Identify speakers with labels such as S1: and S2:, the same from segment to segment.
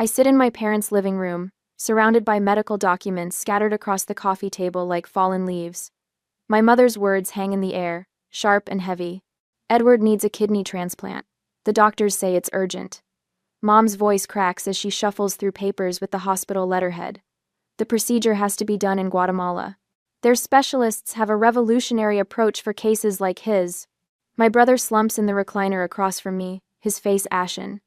S1: I sit in my parents' living room, surrounded by medical documents scattered across the coffee table like fallen leaves. My mother's words hang in the air, sharp and heavy. Edward needs a kidney transplant. The doctors say it's urgent. Mom's voice cracks as she shuffles through papers with the hospital letterhead. The procedure has to be done in Guatemala. Their specialists have a revolutionary approach for cases like his. My brother slumps in the recliner across from me, his face ashen.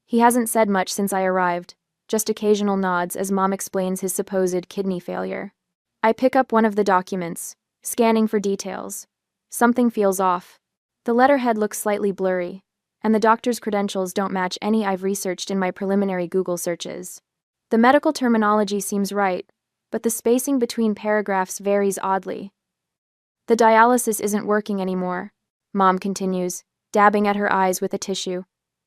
S1: He hasn't said much since I arrived, just occasional nods as Mom explains his supposed kidney failure. I pick up one of the documents, scanning for details. Something feels off. The letterhead looks slightly blurry, and the doctor's credentials don't match any I've researched in my preliminary Google searches. The medical terminology seems right, but the spacing between paragraphs varies oddly. The dialysis isn't working anymore, Mom continues, dabbing at her eyes with a tissue.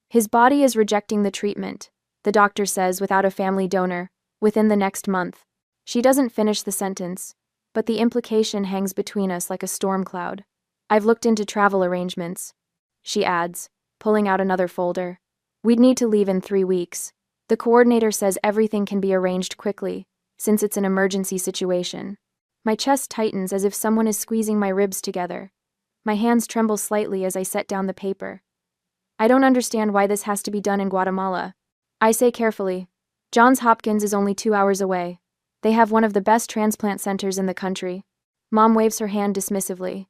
S1: His body is rejecting the treatment, the doctor says, without a family donor, within the next month. She doesn't finish the sentence, but the implication hangs between us like a storm cloud. I've looked into travel arrangements, she adds, pulling out another folder. We'd need to leave in 3 weeks. The coordinator says everything can be arranged quickly, since it's an emergency situation. My chest tightens as if someone is squeezing my ribs together. My hands tremble slightly as I set down the paper. I don't understand why this has to be done in Guatemala. I say carefully, Johns Hopkins is only 2 hours away. They have one of the best transplant centers in the country. Mom waves her hand dismissively.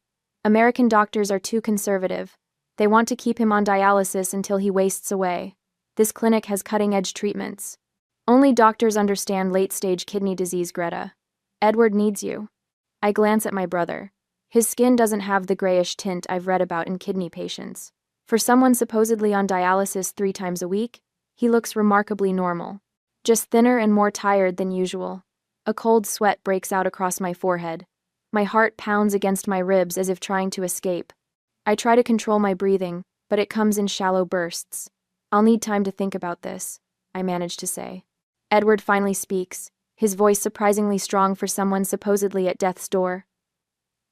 S1: American doctors are too conservative. They want to keep him on dialysis until he wastes away. This clinic has cutting-edge treatments. Only doctors understand late-stage kidney disease, Greta. Edward needs you. I glance at my brother. His skin doesn't have the grayish tint I've read about in kidney patients. For someone supposedly on dialysis 3 times a week, he looks remarkably normal. Just thinner and more tired than usual. A cold sweat breaks out across my forehead. My heart pounds against my ribs as if trying to escape. I try to control my breathing, but it comes in shallow bursts. I'll need time to think about this, I manage to say. Edward finally speaks, his voice surprisingly strong for someone supposedly at death's door.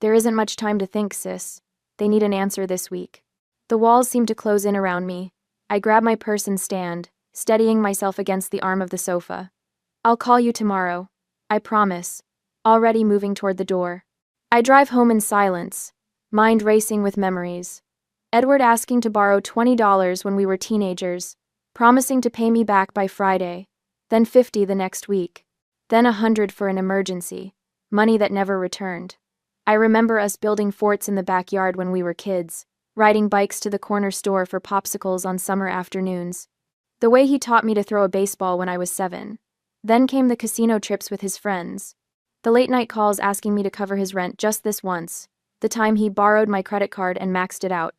S1: There isn't much time to think, sis. They need an answer this week. The walls seem to close in around me. I grab my purse and stand, steadying myself against the arm of the sofa. I'll call you tomorrow, I promise, already moving toward the door. I drive home in silence, mind racing with memories. Edward asking to borrow $20 when we were teenagers, promising to pay me back by Friday, then $50 the next week, then $100 for an emergency, money that never returned. I remember us building forts in the backyard when we were kids, riding bikes to the corner store for popsicles on summer afternoons. The way he taught me to throw a baseball when I was 7. Then came the casino trips with his friends. The late-night calls asking me to cover his rent just this once, the time he borrowed my credit card and maxed it out.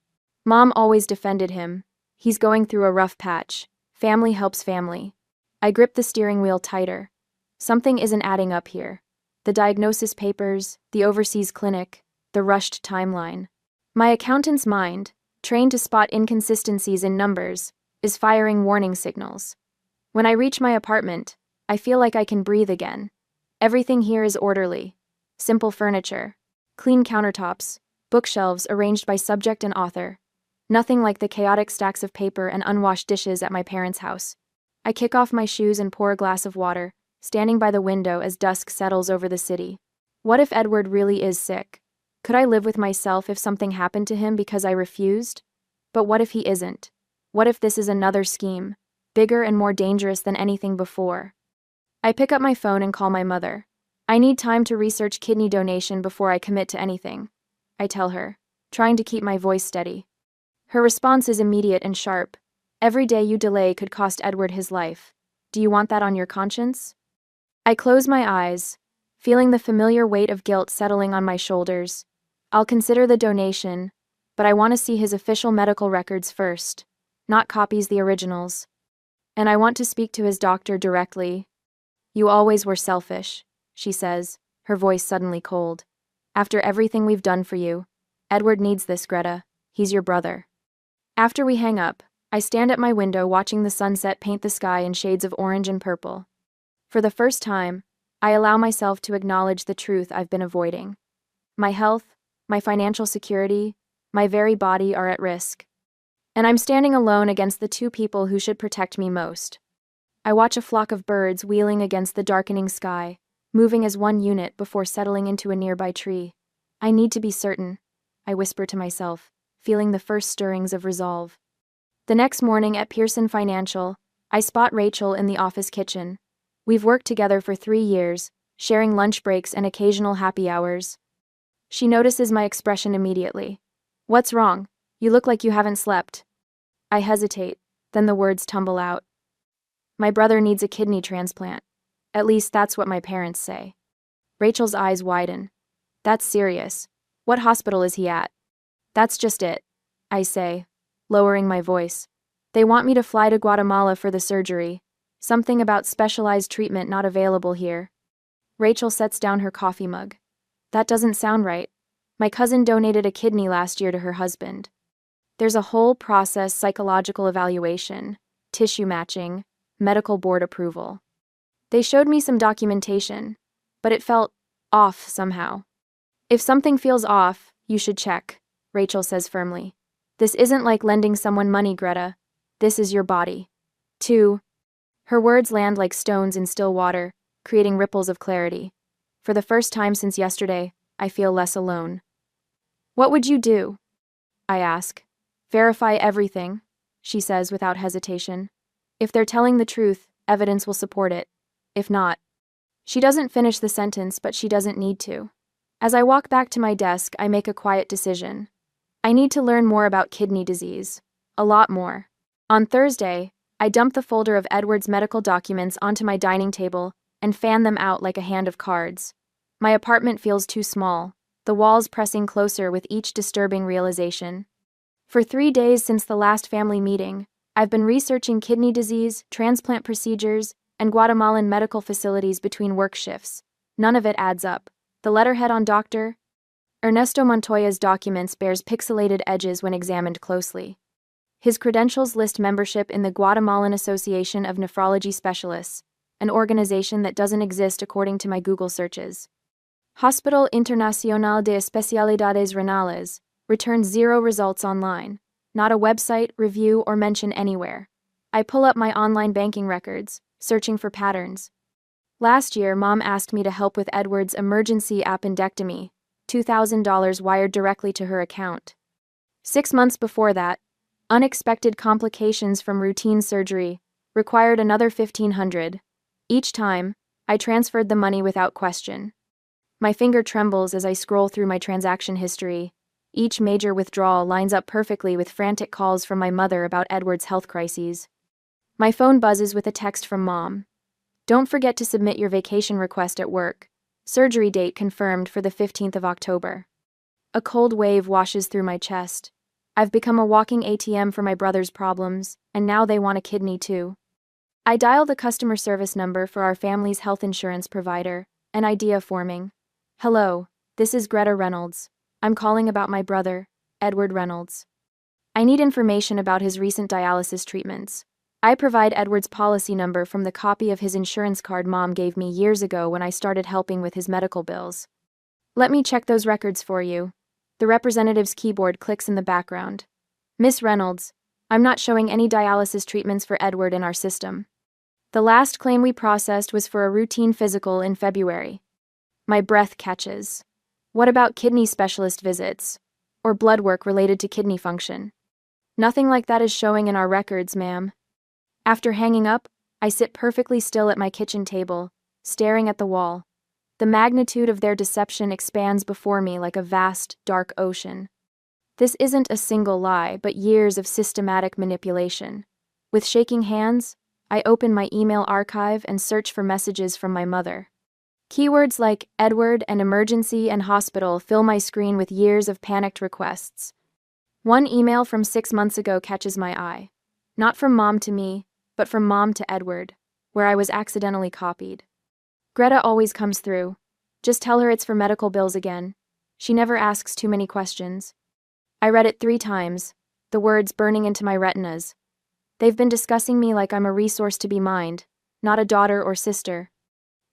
S1: Mom always defended him. He's going through a rough patch. Family helps family. I grip the steering wheel tighter. Something isn't adding up here. The diagnosis papers, the overseas clinic, the rushed timeline. My accountant's mind, trained to spot inconsistencies in numbers, is firing warning signals. When I reach my apartment, I feel like I can breathe again. Everything here is orderly. Simple furniture, clean countertops, bookshelves arranged by subject and author. Nothing like the chaotic stacks of paper and unwashed dishes at my parents' house. I kick off my shoes and pour a glass of water, standing by the window as dusk settles over the city. What if Edward really is sick? Could I live with myself if something happened to him because I refused? But what if he isn't? What if this is another scheme, bigger and more dangerous than anything before? I pick up my phone and call my mother. I need time to research kidney donation before I commit to anything, I tell her, trying to keep my voice steady. Her response is immediate and sharp. Every day you delay could cost Edward his life. Do you want that on your conscience? I close my eyes, feeling the familiar weight of guilt settling on my shoulders. I'll consider the donation, but I want to see his official medical records first, not copies the originals. And I want to speak to his doctor directly. You always were selfish, she says, her voice suddenly cold. After everything we've done for you, Edward needs this, Greta. He's your brother. After we hang up, I stand at my window watching the sunset paint the sky in shades of orange and purple. For the first time, I allow myself to acknowledge the truth I've been avoiding. My health, my financial security, my very body are at risk. And I'm standing alone against the 2 people who should protect me most. I watch a flock of birds wheeling against the darkening sky, moving as one unit before settling into a nearby tree. I need to be certain, I whisper to myself, feeling the first stirrings of resolve. The next morning at Pearson Financial, I spot Rachel in the office kitchen. We've worked together for 3 years, sharing lunch breaks and occasional happy hours. She notices my expression immediately. "What's wrong? You look like you haven't slept." I hesitate, then the words tumble out. "My brother needs a kidney transplant. At least that's what my parents say." Rachel's eyes widen. "That's serious. What hospital is he at?" "That's just it," I say, lowering my voice. "They want me to fly to Guatemala for the surgery. Something about specialized treatment not available here." Rachel sets down her coffee mug. "That doesn't sound right. My cousin donated a kidney last year to her husband. There's a whole process: psychological evaluation, tissue matching, medical board approval. They showed me some documentation, but it felt off somehow." "If something feels off, you should check," Rachel says firmly. "This isn't like lending someone money, Greta. This is your body." 2. Her words land like stones in still water, creating ripples of clarity. For the first time since yesterday, I feel less alone. "What would you do?" I ask. "Verify everything," she says without hesitation. "If they're telling the truth, evidence will support it. If not..." She doesn't finish the sentence, but she doesn't need to. As I walk back to my desk, I make a quiet decision. I need to learn more about kidney disease. A lot more. On Thursday, I dump the folder of Edward's medical documents onto my dining table and fan them out like a hand of cards. My apartment feels too small, the walls pressing closer with each disturbing realization. For 3 days since the last family meeting, I've been researching kidney disease, transplant procedures, and Guatemalan medical facilities between work shifts. None of it adds up. The letterhead on Dr. Ernesto Montoya's documents bears pixelated edges when examined closely. His credentials list membership in the Guatemalan Association of Nephrology Specialists, an organization that doesn't exist according to my Google searches. Hospital Internacional de Especialidades Renales returns 0 results online, not a website, review, or mention anywhere. I pull up my online banking records, searching for patterns. Last year, Mom asked me to help with Edward's emergency appendectomy, $2,000 wired directly to her account. 6 months before that, unexpected complications from routine surgery required another $1,500. Each time, I transferred the money without question. My finger trembles as I scroll through my transaction history. Each major withdrawal lines up perfectly with frantic calls from my mother about Edward's health crises. My phone buzzes with a text from Mom. "Don't forget to submit your vacation request at work. Surgery date confirmed for the 15th of October." A cold wave washes through my chest. I've become a walking ATM for my brother's problems, and now they want a kidney too. I dial the customer service number for our family's health insurance provider, an idea forming. "Hello, this is Greta Reynolds. I'm calling about my brother, Edward Reynolds. I need information about his recent dialysis treatments." I provide Edward's policy number from the copy of his insurance card Mom gave me years ago when I started helping with his medical bills. "Let me check those records for you." The representative's keyboard clicks in the background. "Miss Reynolds, I'm not showing any dialysis treatments for Edward in our system. The last claim we processed was for a routine physical in February." My breath catches. "What about kidney specialist visits? Or blood work related to kidney function?" "Nothing like that is showing in our records, ma'am." After hanging up, I sit perfectly still at my kitchen table, staring at the wall. The magnitude of their deception expands before me like a vast, dark ocean. This isn't a single lie, but years of systematic manipulation. With shaking hands, I open my email archive and search for messages from my mother. Keywords like Edward and emergency and hospital fill my screen with years of panicked requests. One email from 6 months ago catches my eye. Not from Mom to me, but from Mom to Edward, where I was accidentally copied. "Greta always comes through. Just tell her it's for medical bills again. She never asks too many questions." I read it 3 times, the words burning into my retinas. They've been discussing me like I'm a resource to be mined, not a daughter or sister.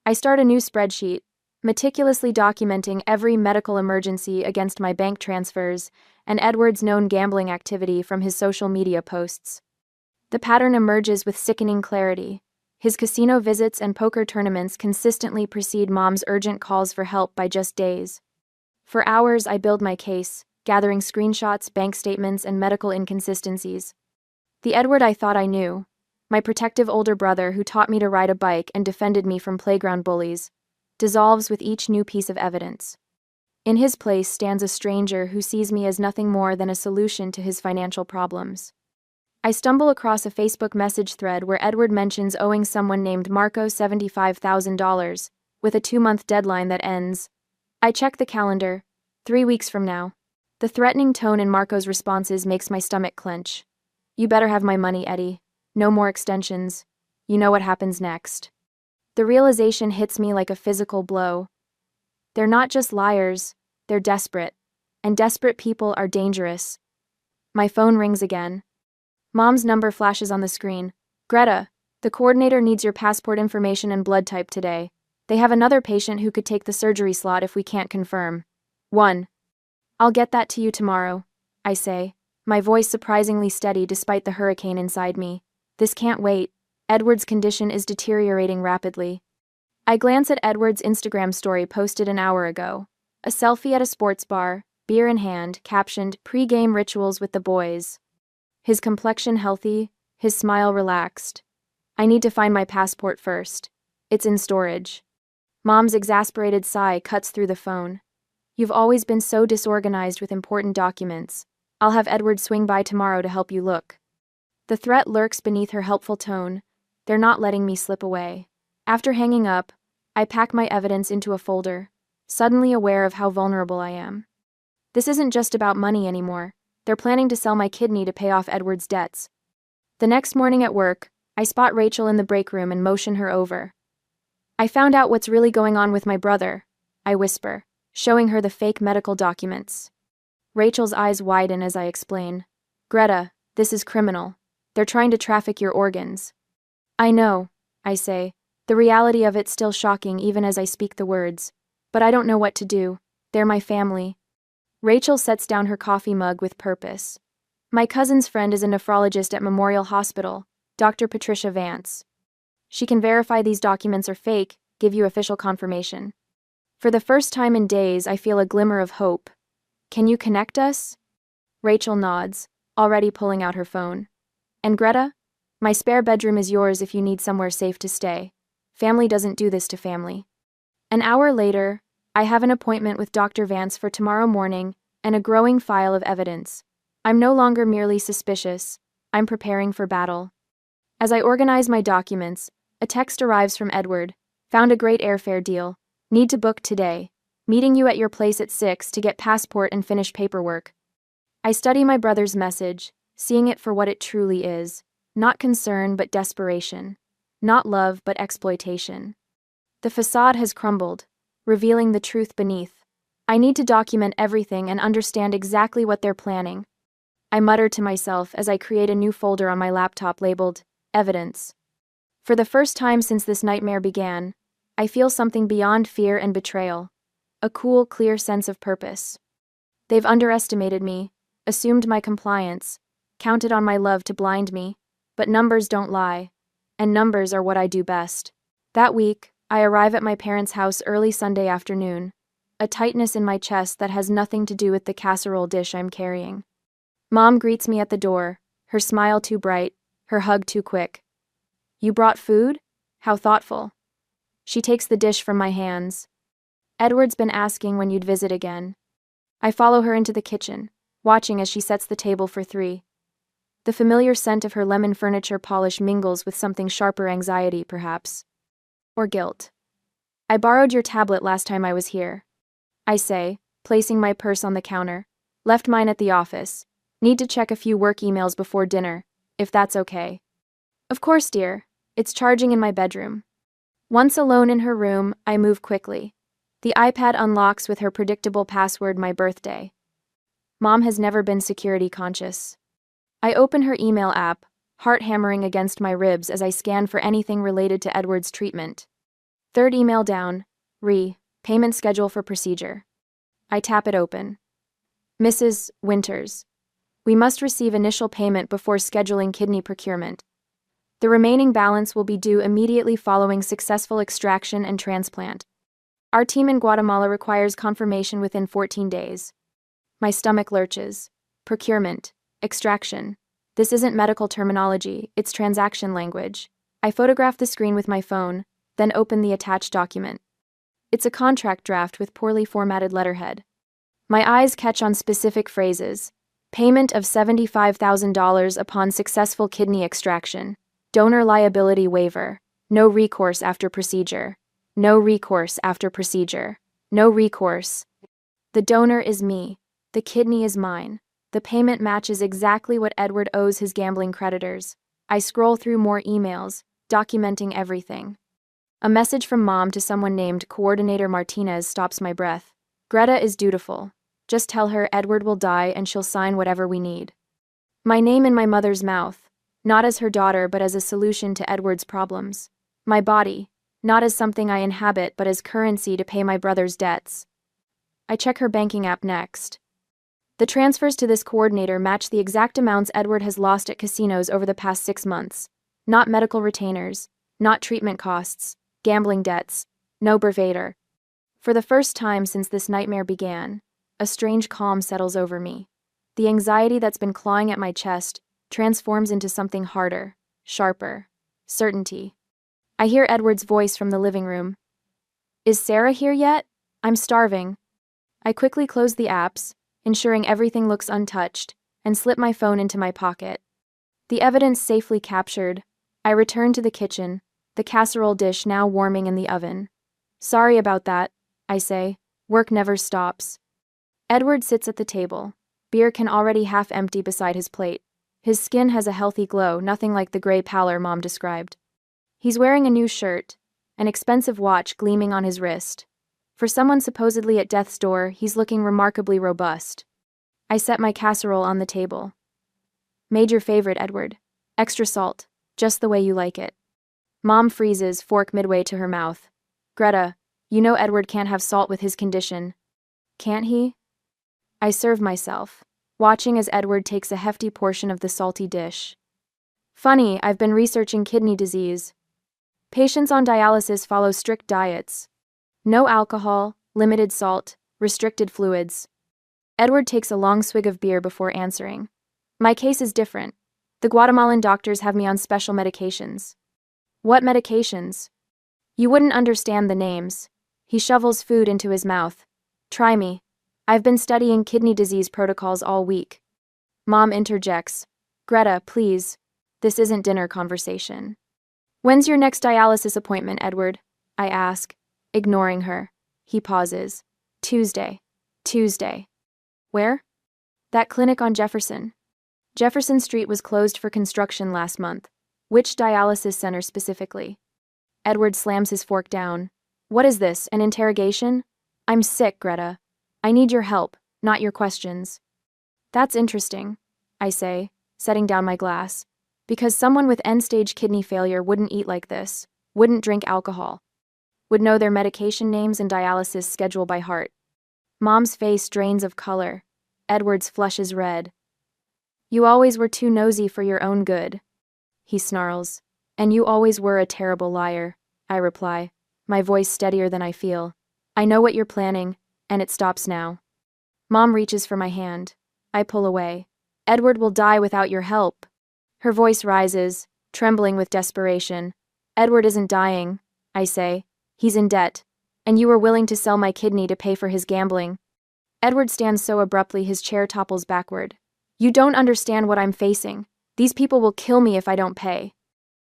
S1: I start a new spreadsheet, meticulously documenting every medical emergency against my bank transfers and Edward's known gambling activity from his social media posts. The pattern emerges with sickening clarity. His casino visits and poker tournaments consistently precede Mom's urgent calls for help by just days. For hours, I build my case, gathering screenshots, bank statements, and medical inconsistencies. The Edward I thought I knew, my protective older brother who taught me to ride a bike and defended me from playground bullies, dissolves with each new piece of evidence. In his place stands a stranger who sees me as nothing more than a solution to his financial problems. I stumble across a Facebook message thread where Edward mentions owing someone named Marco $75,000, with a 2-month deadline that ends. I check the calendar, 3 weeks from now. The threatening tone in Marco's responses makes my stomach clench. You better have my money, Eddie. No more extensions. You know what happens next. The realization hits me like a physical blow. They're not just liars, they're desperate. And desperate people are dangerous. My phone rings again. Mom's number flashes on the screen. Greta, the coordinator needs your passport information and blood type today. They have another patient who could take the surgery slot if we can't confirm. 1. I'll get that to you tomorrow, I say, my voice surprisingly steady despite the hurricane inside me. This can't wait. Edward's condition is deteriorating rapidly. I glance at Edward's Instagram story posted an hour ago. A selfie at a sports bar, beer in hand, captioned, "Pre-game rituals with the boys." His complexion healthy, his smile relaxed. I need to find my passport first. It's in storage. Mom's exasperated sigh cuts through the phone. You've always been so disorganized with important documents. I'll have Edward swing by tomorrow to help you look. The threat lurks beneath her helpful tone. They're not letting me slip away. After hanging up, I pack my evidence into a folder, suddenly aware of how vulnerable I am. This isn't just about money anymore. They're planning to sell my kidney to pay off Edward's debts. The next morning at work, I spot Rachel in the break room and motion her over. I found out what's really going on with my brother, I whisper, showing her the fake medical documents. Rachel's eyes widen as I explain. Greta, this is criminal. They're trying to traffic your organs. I know, I say, the reality of it's still shocking even as I speak the words. But I don't know what to do. They're my family. Rachel sets down her coffee mug with purpose. My cousin's friend is a nephrologist at Memorial Hospital, Dr. Patricia Vance. She can verify these documents are fake, give you official confirmation. For the first time in days, I feel a glimmer of hope. Can you connect us? Rachel nods, already pulling out her phone. And Greta? My spare bedroom is yours if you need somewhere safe to stay. Family doesn't do this to family. An hour later, I have an appointment with Dr. Vance for tomorrow morning and a growing file of evidence. I'm no longer merely suspicious. I'm preparing for battle. As I organize my documents, a text arrives from Edward. Found a great airfare deal. Need to book today. Meeting you at your place at 6 to get passport and finish paperwork. I study my brother's message, seeing it for what it truly is. Not concern but desperation. Not love but exploitation. The facade has crumbled, revealing the truth beneath. I need to document everything and understand exactly what they're planning. I mutter to myself as I create a new folder on my laptop labeled Evidence. For the first time since this nightmare began, I feel something beyond fear and betrayal. A cool, clear sense of purpose. They've underestimated me, assumed my compliance, counted on my love to blind me, but numbers don't lie, and numbers are what I do best. That week, I arrive at my parents' house early Sunday afternoon, a tightness in my chest that has nothing to do with the casserole dish I'm carrying. Mom greets me at the door, her smile too bright, her hug too quick. You brought food? How thoughtful. She takes the dish from my hands. Edward's been asking when you'd visit again. I follow her into the kitchen, watching as she sets the table for 3. The familiar scent of her lemon furniture polish mingles with something sharper anxiety, perhaps. Or guilt. I borrowed your tablet last time I was here. I say, placing my purse on the counter. Left mine at the office. Need to check a few work emails before dinner, if that's okay. Of course, dear. It's charging in my bedroom. Once alone in her room, I move quickly. The iPad unlocks with her predictable password, my birthday. Mom has never been security conscious. I open her email app, heart hammering against my ribs as I scan for anything related to Edward's treatment. 3rd email down. Payment schedule for procedure. I tap it open. Mrs. Winters. We must receive initial payment before scheduling kidney procurement. The remaining balance will be due immediately following successful extraction and transplant. Our team in Guatemala requires confirmation within 14 days. My stomach lurches. Procurement. Extraction. This isn't medical terminology, it's transaction language. I photograph the screen with my phone, then open the attached document. It's a contract draft with poorly formatted letterhead. My eyes catch on specific phrases. Payment of $75,000 upon successful kidney extraction. Donor liability waiver. No recourse after procedure. No recourse after procedure. No recourse. The donor is me. The kidney is mine. The payment matches exactly what Edward owes his gambling creditors. I scroll through more emails, documenting everything. A message from Mom to someone named Coordinator Martinez stops my breath. Greta is dutiful. Just tell her Edward will die and she'll sign whatever we need. My name in my mother's mouth, not as her daughter but as a solution to Edward's problems. My body, not as something I inhabit but as currency to pay my brother's debts. I check her banking app next. The transfers to this coordinator match the exact amounts Edward has lost at casinos over the past 6 months. Not medical retainers, not treatment costs, gambling debts, no brevator. For the first time since this nightmare began, a strange calm settles over me. The anxiety that's been clawing at my chest transforms into something harder, sharper. Certainty. I hear Edward's voice from the living room. Is Sarah here yet? I'm starving. I quickly close the apps, ensuring everything looks untouched, and slip my phone into my pocket. The evidence safely captured, I return to the kitchen, the casserole dish now warming in the oven. Sorry about that, I say. Work never stops. Edward sits at the table. Beer can already half empty beside his plate. His skin has a healthy glow, nothing like the gray pallor Mom described. He's wearing a new shirt, an expensive watch gleaming on his wrist. For someone supposedly at death's door, he's looking remarkably robust. I set my casserole on the table. Made your favorite, Edward. Extra salt, just the way you like it. Mom freezes, fork midway to her mouth. Greta, you know Edward can't have salt with his condition. Can't he? I serve myself, watching as Edward takes a hefty portion of the salty dish. Funny, I've been researching kidney disease. Patients on dialysis follow strict diets. No alcohol, limited salt, restricted fluids. Edward takes a long swig of beer before answering. My case is different. The Guatemalan doctors have me on special medications. What medications? You wouldn't understand the names. He shovels food into his mouth. Try me. I've been studying kidney disease protocols all week. Mom interjects. Greta, please. This isn't dinner conversation. When's your next dialysis appointment, Edward? I ask, ignoring her. He pauses. Tuesday. Tuesday. Where? That clinic on Jefferson. Jefferson Street was closed for construction last month. Which dialysis center specifically? Edward slams his fork down. What is this, an interrogation? I'm sick, Greta. I need your help, not your questions. That's interesting, I say, setting down my glass. Because someone with end-stage kidney failure wouldn't eat like this, wouldn't drink alcohol, would know their medication names and dialysis schedule by heart. Mom's face drains of color. Edward's flushes red. You always were too nosy for your own good, he snarls. And you always were a terrible liar, I reply, my voice steadier than I feel. I know what you're planning, and it stops now. Mom reaches for my hand. I pull away. Edward will die without your help. Her voice rises, trembling with desperation. Edward isn't dying, I say. He's in debt. And you were willing to sell my kidney to pay for his gambling. Edward stands so abruptly his chair topples backward. You don't understand what I'm facing. These people will kill me if I don't pay.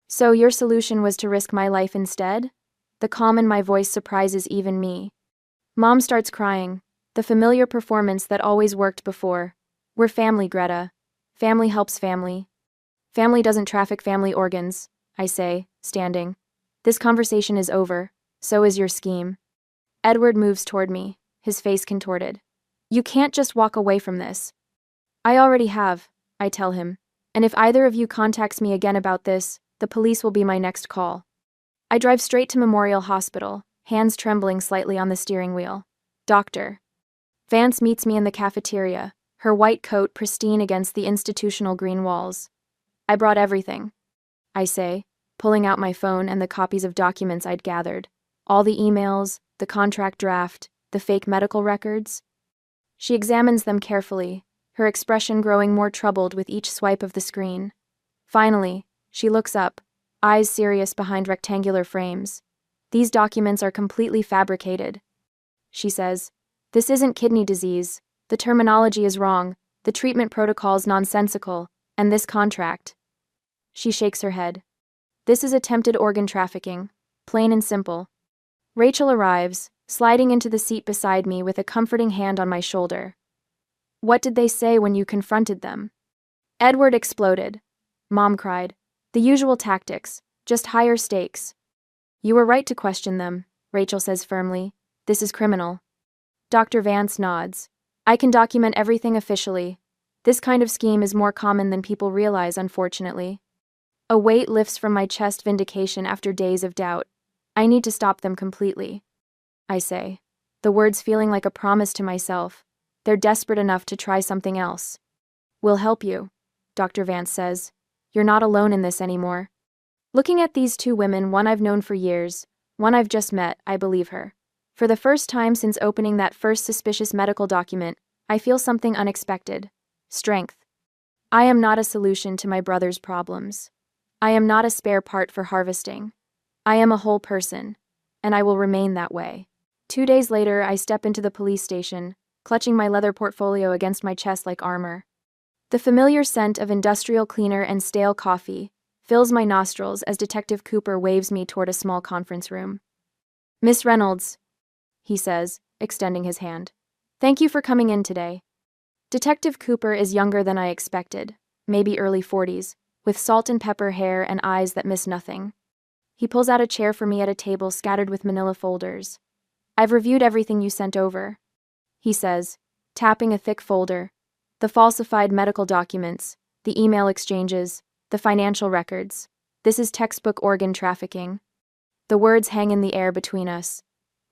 S1: So your solution was to risk my life instead? The calm in my voice surprises even me. Mom starts crying, the familiar performance that always worked before. We're family, Greta. Family helps family. Family doesn't traffic family organs, I say, standing. This conversation is over. So is your scheme. Edward moves toward me, his face contorted. You can't just walk away from this. I already have, I tell him. And if either of you contacts me again about this, the police will be my next call. I drive straight to Memorial Hospital, hands trembling slightly on the steering wheel. Doctor. Vance meets me in the cafeteria, her white coat pristine against the institutional green walls. I brought everything, I say, pulling out my phone and the copies of documents I'd gathered. All the emails, the contract draft, the fake medical records. She examines them carefully, her expression growing more troubled with each swipe of the screen. Finally, she looks up, eyes serious behind rectangular frames. "These documents are completely fabricated," she says. "This isn't kidney disease. The terminology is wrong, the treatment protocol's nonsensical, and this contract." She shakes her head. "This is attempted organ trafficking, plain and simple." Rachel arrives, sliding into the seat beside me with a comforting hand on my shoulder. "What did they say when you confronted them?" "Edward exploded," Mom cried. "The usual tactics, just higher stakes." "You were right to question them," Rachel says firmly. "This is criminal." Dr. Vance nods. "I can document everything officially. This kind of scheme is more common than people realize, unfortunately." A weight lifts from my chest, vindication after days of doubt. "I need to stop them completely," I say, the words feeling like a promise to myself. They're desperate enough to try something else. "We'll help you," Dr. Vance says. "You're not alone in this anymore." Looking at these two women, one I've known for years, one I've just met, I believe her. For the first time since opening that first suspicious medical document, I feel something unexpected. Strength. I am not a solution to my brother's problems. I am not a spare part for harvesting. I am a whole person, and I will remain that way. 2 days later, I step into the police station, clutching my leather portfolio against my chest like armor. The familiar scent of industrial cleaner and stale coffee fills my nostrils as Detective Cooper waves me toward a small conference room. "Miss Reynolds," he says, extending his hand. "Thank you for coming in today." Detective Cooper is younger than I expected, maybe early 40s, with salt and pepper hair and eyes that miss nothing. He pulls out a chair for me at a table scattered with manila folders. "I've reviewed everything you sent over," he says, tapping a thick folder. "The falsified medical documents, the email exchanges, the financial records. This is textbook organ trafficking." The words hang in the air between us.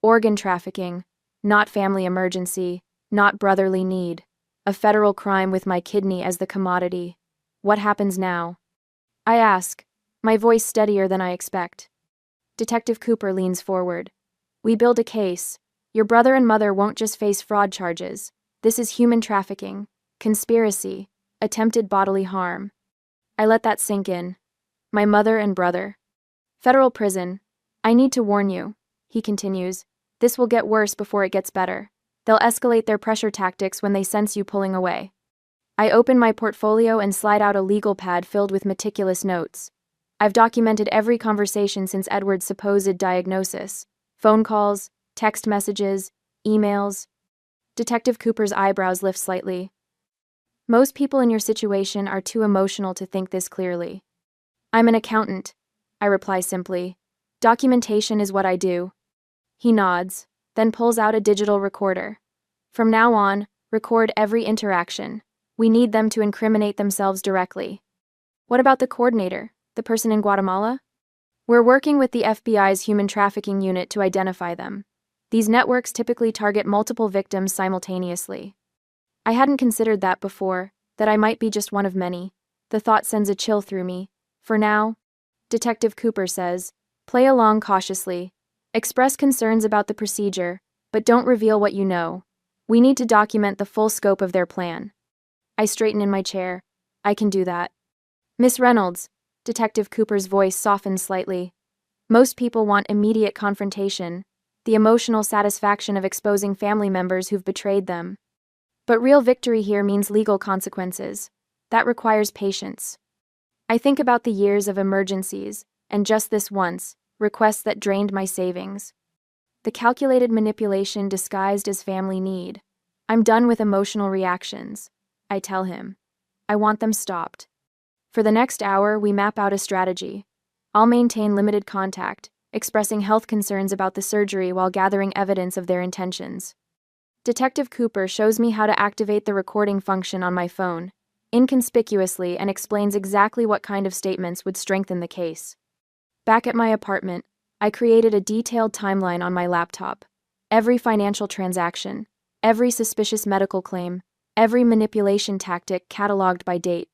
S1: Organ trafficking, not family emergency, not brotherly need. A federal crime with my kidney as the commodity. What happens now? I ask, my voice steadier than I expect. Detective Cooper leans forward. "We build a case. Your brother and mother won't just face fraud charges. This is human trafficking, conspiracy, attempted bodily harm." I let that sink in. My mother and brother. "Federal prison. I need to warn you," he continues. "This will get worse before it gets better. They'll escalate their pressure tactics when they sense you pulling away." I open my portfolio and slide out a legal pad filled with meticulous notes. I've documented every conversation since Edward's supposed diagnosis. Phone calls, text messages, emails. Detective Cooper's eyebrows lift slightly. "Most people in your situation are too emotional to think this clearly." "I'm an accountant," I reply simply. "Documentation is what I do." He nods, then pulls out a digital recorder. "From now on, record every interaction. We need them to incriminate themselves directly." "What about the coordinator, the person in Guatemala?" "We're working with the FBI's human trafficking unit to identify them. These networks typically target multiple victims simultaneously." I hadn't considered that before, that I might be just one of many. The thought sends a chill through me. "For now," Detective Cooper says, "play along cautiously. Express concerns about the procedure, but don't reveal what you know. We need to document the full scope of their plan." I straighten in my chair. "I can do that." "Miss Reynolds," Detective Cooper's voice softens slightly. "Most people want immediate confrontation, the emotional satisfaction of exposing family members who've betrayed them. But real victory here means legal consequences. That requires patience." I think about the years of emergencies, and just this once, requests that drained my savings. The calculated manipulation disguised as family need. "I'm done with emotional reactions," I tell him. "I want them stopped." For the next hour, we map out a strategy. I'll maintain limited contact, expressing health concerns about the surgery while gathering evidence of their intentions. Detective Cooper shows me how to activate the recording function on my phone, inconspicuously, and explains exactly what kind of statements would strengthen the case. Back at my apartment, I created a detailed timeline on my laptop. Every financial transaction, every suspicious medical claim, every manipulation tactic cataloged by date.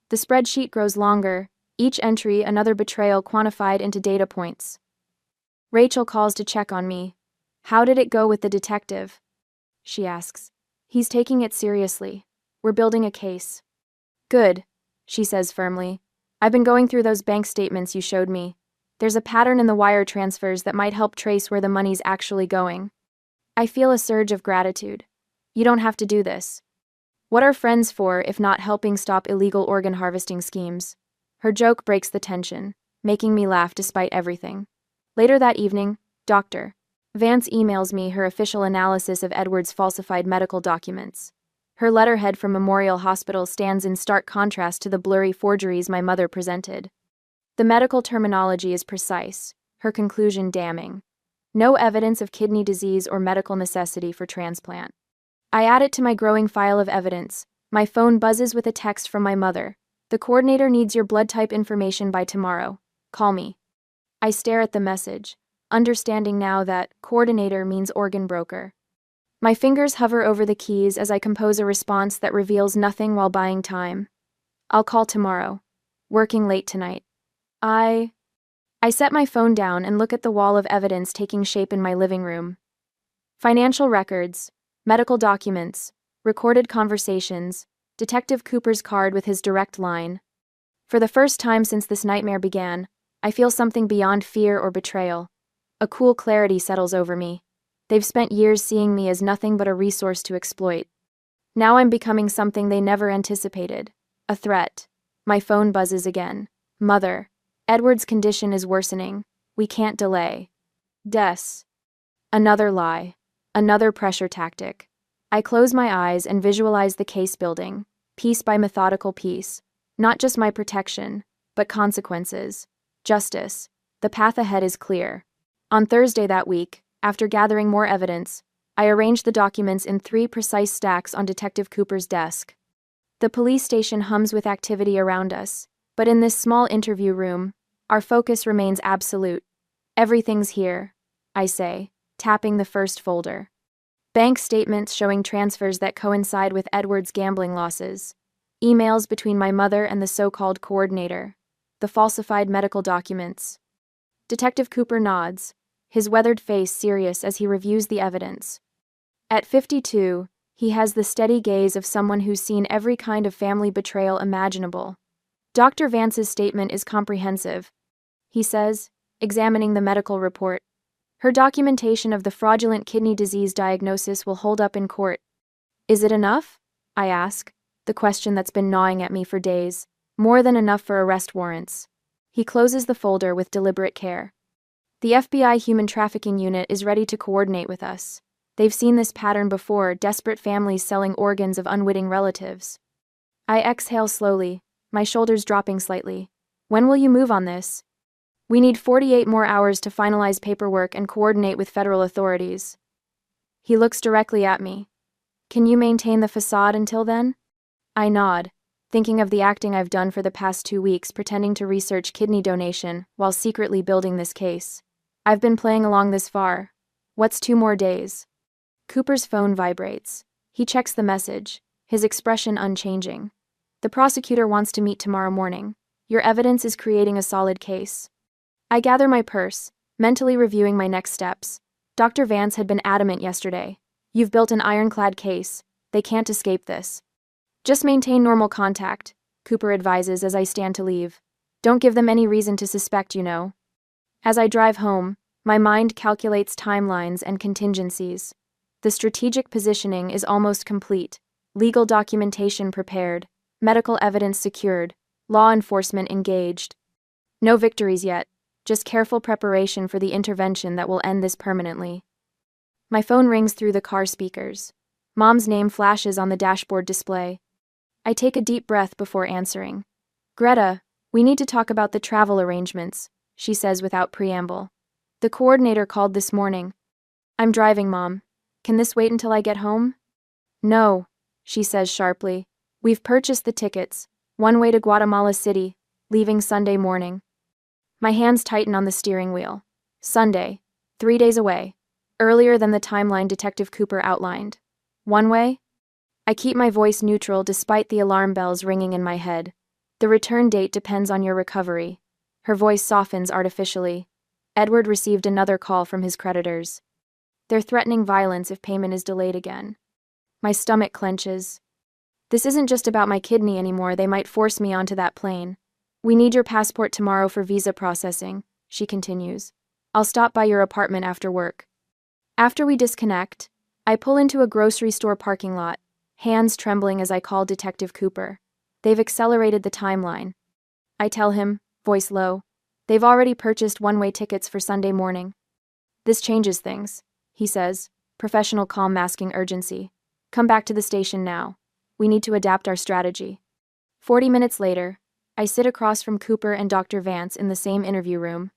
S1: The spreadsheet grows longer, Each entry another betrayal quantified into data points. Rachel calls to check on me. How did it go with the detective? She asks. He's taking it seriously. We're building a case. Good, she says firmly. I've been going through those bank statements you showed me. There's a pattern in the wire transfers that might help trace where the money's actually going. I feel a surge of gratitude. You don't have to do this. What are friends for if not helping stop illegal organ harvesting schemes? Her joke breaks the tension, making me laugh despite everything. Later that evening, Dr. Vance emails me her official analysis of Edward's falsified medical documents. Her letterhead from Memorial Hospital stands in stark contrast to the blurry forgeries my mother presented. The medical terminology is precise, her conclusion damning. No evidence of kidney disease or medical necessity for transplant. I add it to my growing file of evidence. My phone buzzes with a text from my mother. The coordinator needs your blood type information by tomorrow. Call me. I stare at the message, understanding now that coordinator means organ broker. My fingers hover over the keys as I compose a response that reveals nothing while buying time. I'll call tomorrow. Working late tonight. I set my phone down and look at the wall of evidence taking shape in my living room. Financial records, medical documents, recorded conversations, Detective Cooper's card with his direct line. For the first time since this nightmare began, I feel something beyond fear or betrayal. A cool clarity settles over me. They've spent years seeing me as nothing but a resource to exploit. Now I'm becoming something they never anticipated. A threat. My phone buzzes again. Mother. Edward's condition is worsening. We can't delay. Des. Another lie. Another pressure tactic. I close my eyes and visualize the case building, piece by methodical piece. Not just my protection, but consequences. Justice. The path ahead is clear. On Thursday that week, after gathering more evidence, I arranged the documents in 3 precise stacks on Detective Cooper's desk. The police station hums with activity around us, but in this small interview room, our focus remains absolute. Everything's here, I say, tapping the first folder. Bank statements showing transfers that coincide with Edward's gambling losses. Emails between my mother and the so-called coordinator. The falsified medical documents. Detective Cooper nods, his weathered face serious as he reviews the evidence. At 52, he has the steady gaze of someone who's seen every kind of family betrayal imaginable. Dr. Vance's statement is comprehensive, he says, examining the medical report. Her documentation of the fraudulent kidney disease diagnosis will hold up in court. Is it enough? I ask, the question that's been gnawing at me for days. More than enough for arrest warrants. He closes the folder with deliberate care. The FBI Human Trafficking Unit is ready to coordinate with us. They've seen this pattern before, desperate families selling organs of unwitting relatives. I exhale slowly, my shoulders dropping slightly. When will you move on this? We need 48 more hours to finalize paperwork and coordinate with federal authorities. He looks directly at me. Can you maintain the facade until then? I nod, thinking of the acting I've done for the past 2 weeks pretending to research kidney donation while secretly building this case. I've been playing along this far. What's 2 more days? Cooper's phone vibrates. He checks the message, his expression unchanging. The prosecutor wants to meet tomorrow morning. Your evidence is creating a solid case. I gather my purse, mentally reviewing my next steps. Dr. Vance had been adamant yesterday. You've built an ironclad case. They can't escape this. Just maintain normal contact, Cooper advises as I stand to leave. Don't give them any reason to suspect, you know. As I drive home, my mind calculates timelines and contingencies. The strategic positioning is almost complete. Legal documentation prepared, medical evidence secured, law enforcement engaged. No victories yet, just careful preparation for the intervention that will end this permanently. My phone rings through the car speakers. Mom's name flashes on the dashboard display. I take a deep breath before answering. Greta, we need to talk about the travel arrangements, she says without preamble. The coordinator called this morning. I'm driving, Mom. Can this wait until I get home? No, she says sharply. We've purchased the tickets, one way to Guatemala City, leaving Sunday morning. My hands tighten on the steering wheel. Sunday, 3 days away, earlier than the timeline Detective Cooper outlined. One way? I keep my voice neutral despite the alarm bells ringing in my head. The return date depends on your recovery. Her voice softens artificially. Edward received another call from his creditors. They're threatening violence if payment is delayed again. My stomach clenches. This isn't just about my kidney anymore, they might force me onto that plane. We need your passport tomorrow for visa processing, she continues. I'll stop by your apartment after work. After we disconnect, I pull into a grocery store parking lot, hands trembling as I call Detective Cooper. They've accelerated the timeline. I tell him, voice low. They've already purchased one-way tickets for Sunday morning. This changes things, he says, professional calm masking urgency. Come back to the station now. We need to adapt our strategy. 40 minutes later, I sit across from Cooper and Dr. Vance in the same interview room.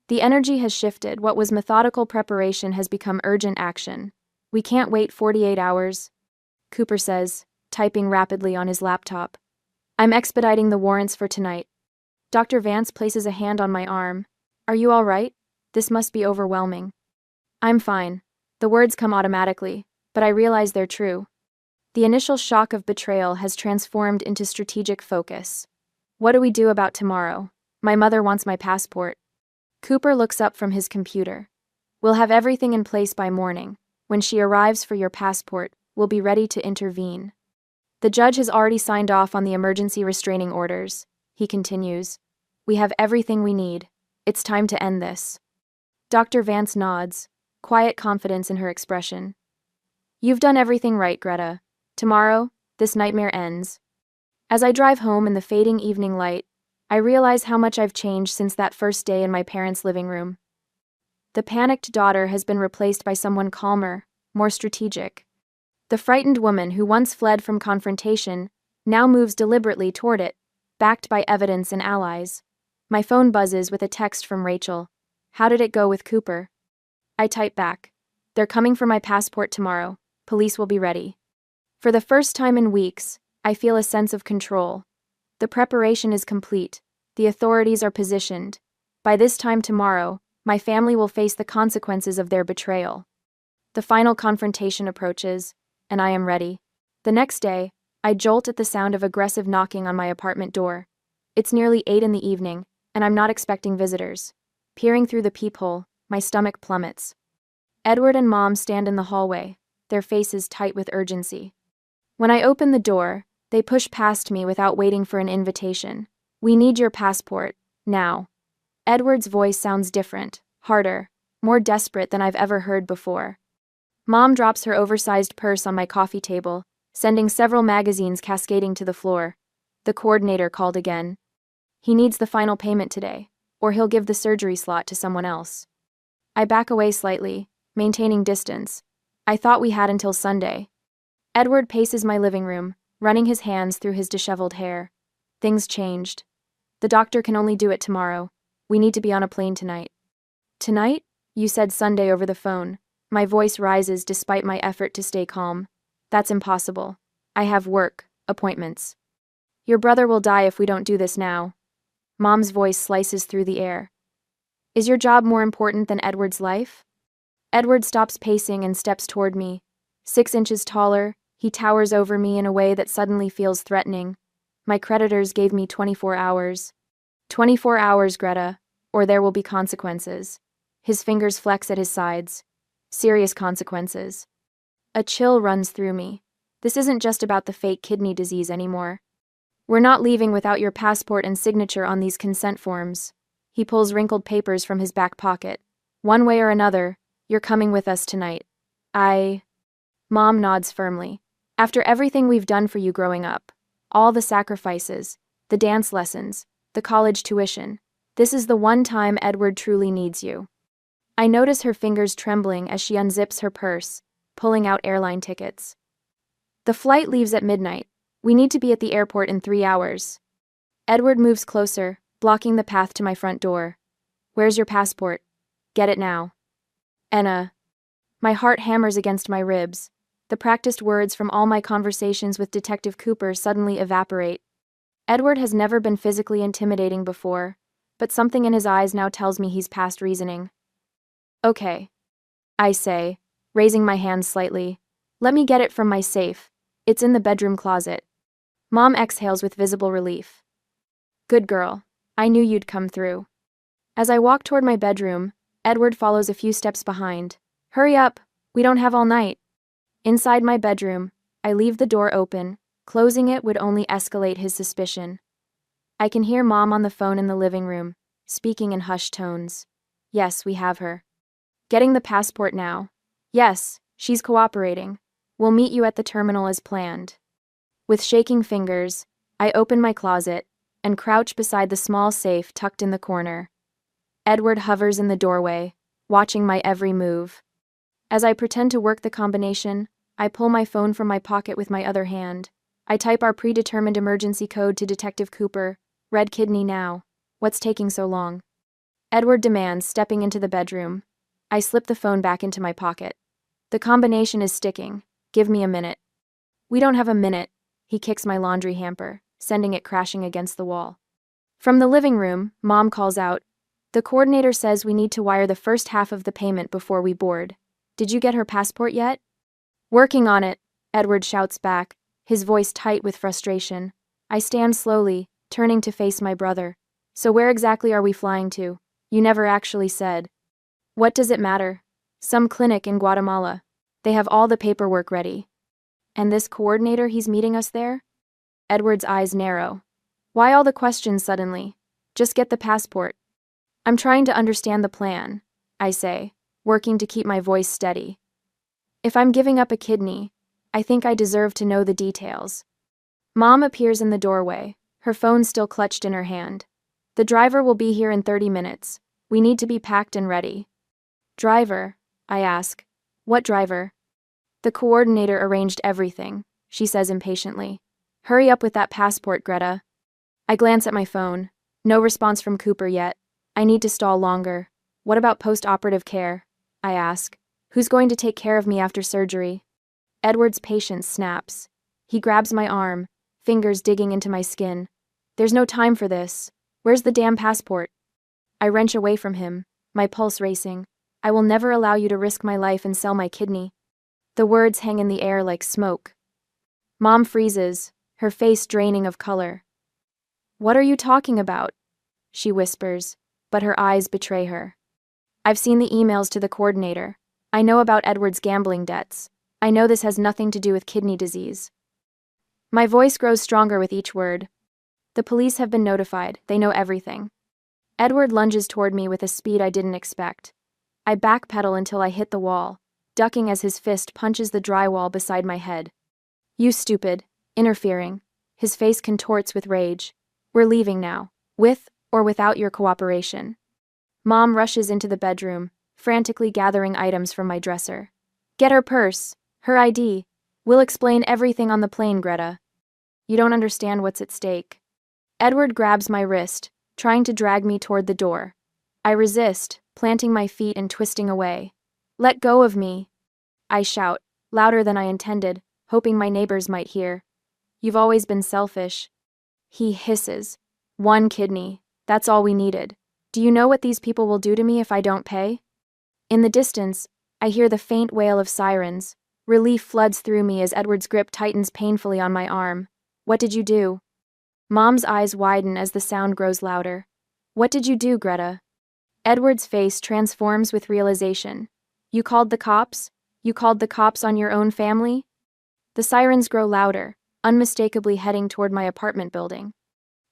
S1: The energy has shifted. What was methodical preparation has become urgent action. We can't wait 48 hours, Cooper says, typing rapidly on his laptop. I'm expediting the warrants for tonight. Dr. Vance places a hand on my arm. Are you all right? This must be overwhelming. I'm fine. The words come automatically, but I realize they're true. The initial shock of betrayal has transformed into strategic focus. What do we do about tomorrow? My mother wants my passport. Cooper looks up from his computer. We'll have everything in place by morning. When she arrives for your passport, we'll be ready to intervene. The judge has already signed off on the emergency restraining orders, he continues. We have everything we need. It's time to end this. Dr. Vance nods, quiet confidence in her expression. You've done everything right, Greta. Tomorrow, this nightmare ends. As I drive home in the fading evening light, I realize how much I've changed since that first day in my parents' living room. The panicked daughter has been replaced by someone calmer, more strategic. The frightened woman who once fled from confrontation now moves deliberately toward it, backed by evidence and allies. My phone buzzes with a text from Rachel. How did it go with Cooper? I type back. They're coming for my passport tomorrow. Police will be ready. For the first time in weeks, I feel a sense of control. The preparation is complete. The authorities are positioned. By this time tomorrow, my family will face the consequences of their betrayal. The final confrontation approaches, and I am ready. The next day, I jolt at the sound of aggressive knocking on my apartment door. It's nearly 8 in the evening, and I'm not expecting visitors. Peering through the peephole, my stomach plummets. Edward and Mom stand in the hallway, their faces tight with urgency. When I open the door, they push past me without waiting for an invitation. We need your passport, now. Edward's voice sounds different, harder, more desperate than I've ever heard before. Mom drops her oversized purse on my coffee table, sending several magazines cascading to the floor. The coordinator called again. He needs the final payment today, or he'll give the surgery slot to someone else. I back away slightly, maintaining distance. I thought we had until Sunday. Edward paces my living room, running his hands through his disheveled hair. Things changed. The doctor can only do it tomorrow. We need to be on a plane tonight. Tonight? You said Sunday over the phone. My voice rises despite my effort to stay calm. That's impossible. I have work, appointments. Your brother will die if we don't do this now. Mom's voice slices through the air. Is your job more important than Edward's life? Edward stops pacing and steps toward me. 6 inches taller, he towers over me in a way that suddenly feels threatening. My creditors gave me 24 hours. 24 hours, Greta, or there will be consequences. His fingers flex at his sides. Serious consequences. A chill runs through me. This isn't just about the fake kidney disease anymore. We're not leaving without your passport and signature on these consent forms. He pulls wrinkled papers from his back pocket. One way or another, you're coming with us tonight. Mom nods firmly. After everything we've done for you growing up, all the sacrifices, the dance lessons, the college tuition, this is the one time Edward truly needs you. I notice her fingers trembling as she unzips her purse, pulling out airline tickets. The flight leaves at midnight. We need to be at the airport in 3 hours. Edward moves closer, blocking the path to my front door. Where's your passport? Get it now. Enna. My heart hammers against my ribs. The practiced words from all my conversations with Detective Cooper suddenly evaporate. Edward has never been physically intimidating before, but something in his eyes now tells me he's past reasoning. Okay, I say, raising my hand slightly. Let me get it from my safe. It's in the bedroom closet. Mom exhales with visible relief. Good girl. I knew you'd come through. As I walk toward my bedroom, Edward follows a few steps behind. Hurry up, we don't have all night. Inside my bedroom, I leave the door open. Closing it would only escalate his suspicion. I can hear Mom on the phone in the living room, speaking in hushed tones. Yes, we have her. Getting the passport now. Yes, she's cooperating. We'll meet you at the terminal as planned. With shaking fingers, I open my closet and crouch beside the small safe tucked in the corner. Edward hovers in the doorway, watching my every move. As I pretend to work the combination, I pull my phone from my pocket with my other hand. I type our predetermined emergency code to Detective Cooper. Red kidney now. What's taking so long? Edward demands, stepping into the bedroom. I slip the phone back into my pocket. The combination is sticking. Give me a minute. We don't have a minute. He kicks my laundry hamper, sending it crashing against the wall. From the living room, Mom calls out, "The coordinator says we need to wire the first half of the payment before we board. Did you get her passport yet?" "Working on it," Edward shouts back, his voice tight with frustration. I stand slowly, turning to face my brother. "So where exactly are we flying to? You never actually said." "What does it matter? Some clinic in Guatemala. They have all the paperwork ready." "And this coordinator, he's meeting us there?" Edward's eyes narrow. "Why all the questions suddenly? Just get the passport." "I'm trying to understand the plan," I say, working to keep my voice steady. "If I'm giving up a kidney, I think I deserve to know the details." Mom appears in the doorway, her phone still clutched in her hand. "The driver will be here in 30 minutes. We need to be packed and ready." "Driver?" I ask. "What driver?" "The coordinator arranged everything," she says impatiently. "Hurry up with that passport, Greta." I glance at my phone. No response from Cooper yet. I need to stall longer. "What about post-operative care?" I ask. "Who's going to take care of me after surgery?" Edward's patience snaps. He grabs my arm, fingers digging into my skin. "There's no time for this. Where's the damn passport?" I wrench away from him, my pulse racing. "I will never allow you to risk my life and sell my kidney." The words hang in the air like smoke. Mom freezes, her face draining of color. "What are you talking about?" she whispers, but her eyes betray her. "I've seen the emails to the coordinator. I know about Edward's gambling debts. I know this has nothing to do with kidney disease." My voice grows stronger with each word. "The police have been notified. They know everything." Edward lunges toward me with a speed I didn't expect. I backpedal until I hit the wall, ducking as his fist punches the drywall beside my head. "You stupid," interfering. His face contorts with rage. "We're leaving now, with or without your cooperation." Mom rushes into the bedroom, frantically gathering items from my dresser. "Get her purse, her ID. We'll explain everything on the plane, Greta." "You don't understand what's at stake." Edward grabs my wrist, trying to drag me toward the door. I resist, planting my feet and twisting away. "Let go of me," I shout, louder than I intended, hoping my neighbors might hear. "You've always been selfish." He hisses. "One kidney. That's all we needed. Do you know what these people will do to me if I don't pay?" In the distance, I hear the faint wail of sirens. Relief floods through me as Edward's grip tightens painfully on my arm. "What did you do?" Mom's eyes widen as the sound grows louder. "What did you do, Greta?" Edward's face transforms with realization. "You called the cops? You called the cops on your own family?" The sirens grow louder, unmistakably heading toward my apartment building.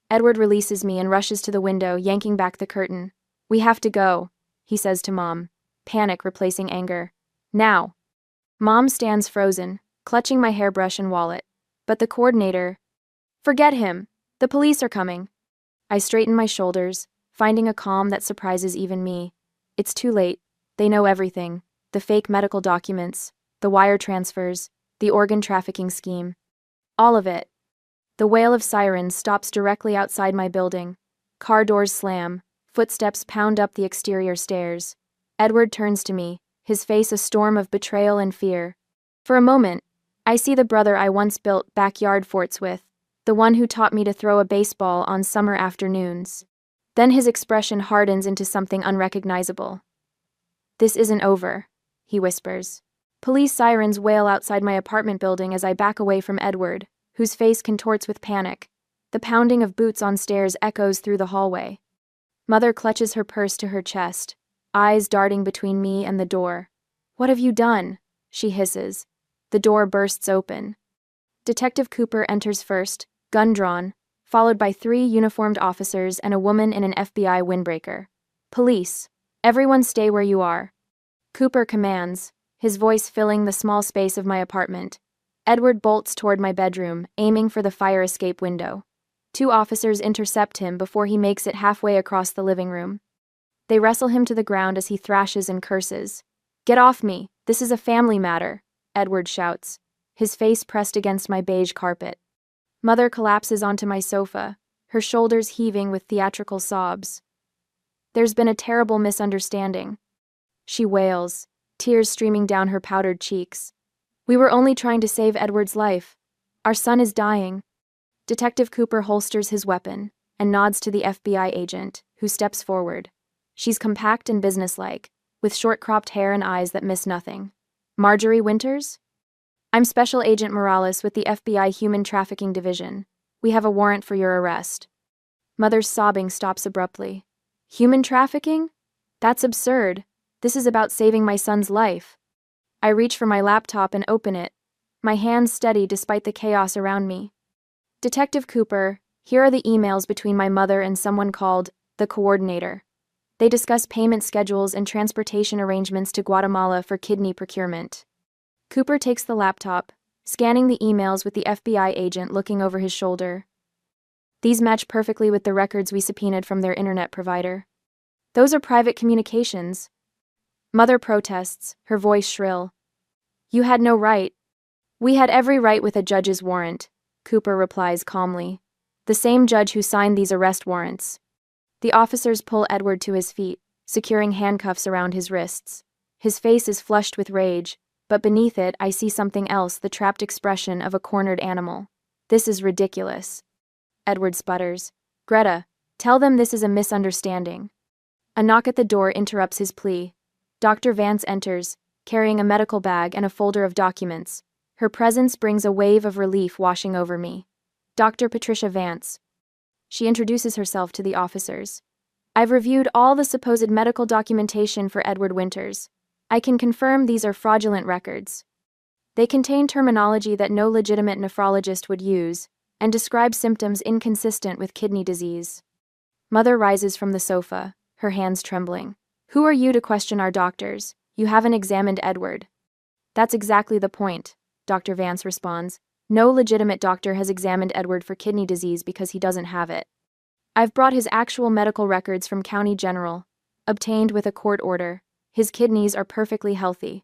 S1: Edward releases me and rushes to the window, yanking back the curtain. "We have to go," he says to Mom, panic replacing anger. "Now." Mom stands frozen, clutching my hairbrush and wallet. "But the coordinator—" "Forget him. The police are coming." I straighten my shoulders, finding a calm that surprises even me. It's too late. They know everything. The fake medical documents, the wire transfers, the organ trafficking scheme. All of it. The wail of sirens stops directly outside my building. Car doors slam, footsteps pound up the exterior stairs. Edward turns to me, his face a storm of betrayal and fear. For a moment, I see the brother I once built backyard forts with, the one who taught me to throw a baseball on summer afternoons. Then his expression hardens into something unrecognizable. "This isn't over," he whispers. Police sirens wail outside my apartment building as I back away from Edward, whose face contorts with panic. The pounding of boots on stairs echoes through the hallway. Mother clutches her purse to her chest, eyes darting between me and the door. "What have you done?" she hisses. The door bursts open. Detective Cooper enters first, gun drawn, followed by 3 uniformed officers and a woman in an FBI windbreaker. "Police, everyone stay where you are," Cooper commands, his voice filling the small space of my apartment. Edward bolts toward my bedroom, aiming for the fire escape window. 2 officers intercept him before he makes it halfway across the living room. They wrestle him to the ground as he thrashes and curses. "Get off me, this is a family matter," Edward shouts, his face pressed against my beige carpet. Mother collapses onto my sofa, her shoulders heaving with theatrical sobs. "There's been a terrible misunderstanding," she wails, tears streaming down her powdered cheeks. "We were only trying to save Edward's life. Our son is dying." Detective Cooper holsters his weapon and nods to the FBI agent, who steps forward. She's compact and businesslike, with short-cropped hair and eyes that miss nothing. "Marjorie Winters?" "I'm Special Agent Morales with the FBI Human Trafficking Division. We have a warrant for your arrest." Mother's sobbing stops abruptly. "Human trafficking? That's absurd. This is about saving my son's life." I reach for my laptop and open it, my hands steady despite the chaos around me. "Detective Cooper, here are the emails between my mother and someone called the coordinator. They discuss payment schedules and transportation arrangements to Guatemala for kidney procurement." Cooper takes the laptop, scanning the emails with the FBI agent looking over his shoulder. "These match perfectly with the records we subpoenaed from their internet provider." "Those are private communications." Mother protests, her voice shrill. "You had no right." "We had every right with a judge's warrant," Cooper replies calmly. "The same judge who signed these arrest warrants." The officers pull Edward to his feet, securing handcuffs around his wrists. His face is flushed with rage, but beneath it I see something else, the trapped expression of a cornered animal. "This is ridiculous." Edward sputters. "Greta, tell them this is a misunderstanding." A knock at the door interrupts his plea. Dr. Vance enters, carrying a medical bag and a folder of documents. Her presence brings a wave of relief washing over me. "Dr. Patricia Vance." She introduces herself to the officers. "I've reviewed all the supposed medical documentation for Edward Winters. I can confirm these are fraudulent records. They contain terminology that no legitimate nephrologist would use, and describe symptoms inconsistent with kidney disease." Mother rises from the sofa, her hands trembling. "Who are you to question our doctors? You haven't examined Edward." "That's exactly the point," Dr. Vance responds. "No legitimate doctor has examined Edward for kidney disease because he doesn't have it. I've brought his actual medical records from County General, obtained with a court order. His kidneys are perfectly healthy."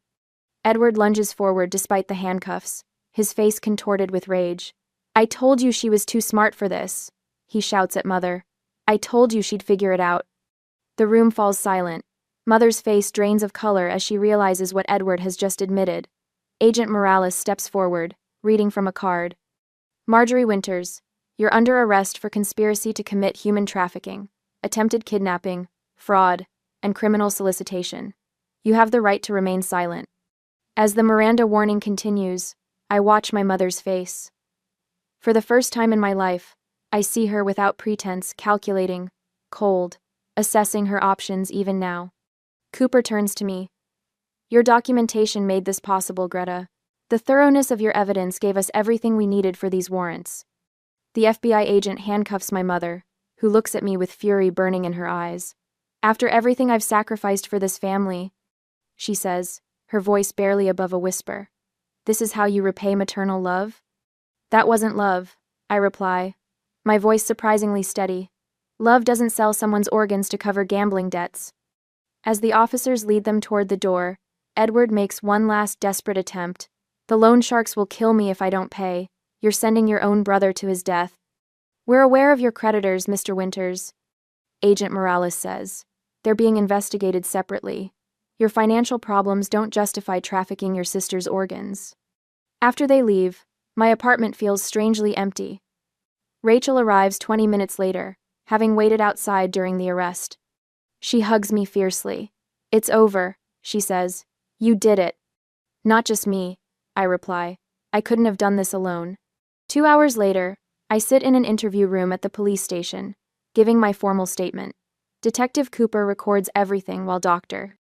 S1: Edward lunges forward despite the handcuffs, his face contorted with rage. "I told you she was too smart for this," he shouts at Mother. "I told you she'd figure it out." The room falls silent. Mother's face drains of color as she realizes what Edward has just admitted. Agent Morales steps forward, reading from a card. "Marjorie Winters, you're under arrest for conspiracy to commit human trafficking, attempted kidnapping, fraud, and criminal solicitation. You have the right to remain silent." As the Miranda warning continues, I watch my mother's face. For the first time in my life, I see her without pretense, calculating, cold, assessing her options even now. Cooper turns to me. "Your documentation made this possible, Greta. The thoroughness of your evidence gave us everything we needed for these warrants." The FBI agent handcuffs my mother, who looks at me with fury burning in her eyes. "After everything I've sacrificed for this family," she says, her voice barely above a whisper, "this is how you repay maternal love?" "That wasn't love," I reply, my voice surprisingly steady. "Love doesn't sell someone's organs to cover gambling debts." As the officers lead them toward the door, Edward makes one last desperate attempt. "The loan sharks will kill me if I don't pay. You're sending your own brother to his death." "We're aware of your creditors, Mr. Winters," Agent Morales says. "They're being investigated separately. Your financial problems don't justify trafficking your sister's organs." After they leave, my apartment feels strangely empty. Rachel arrives 20 minutes later, having waited outside during the arrest. She hugs me fiercely. "It's over," she says. "You did it." "Not just me," I reply. "I couldn't have done this alone." 2 hours later, I sit in an interview room at the police station, giving my formal statement. Detective Cooper records everything while Dr.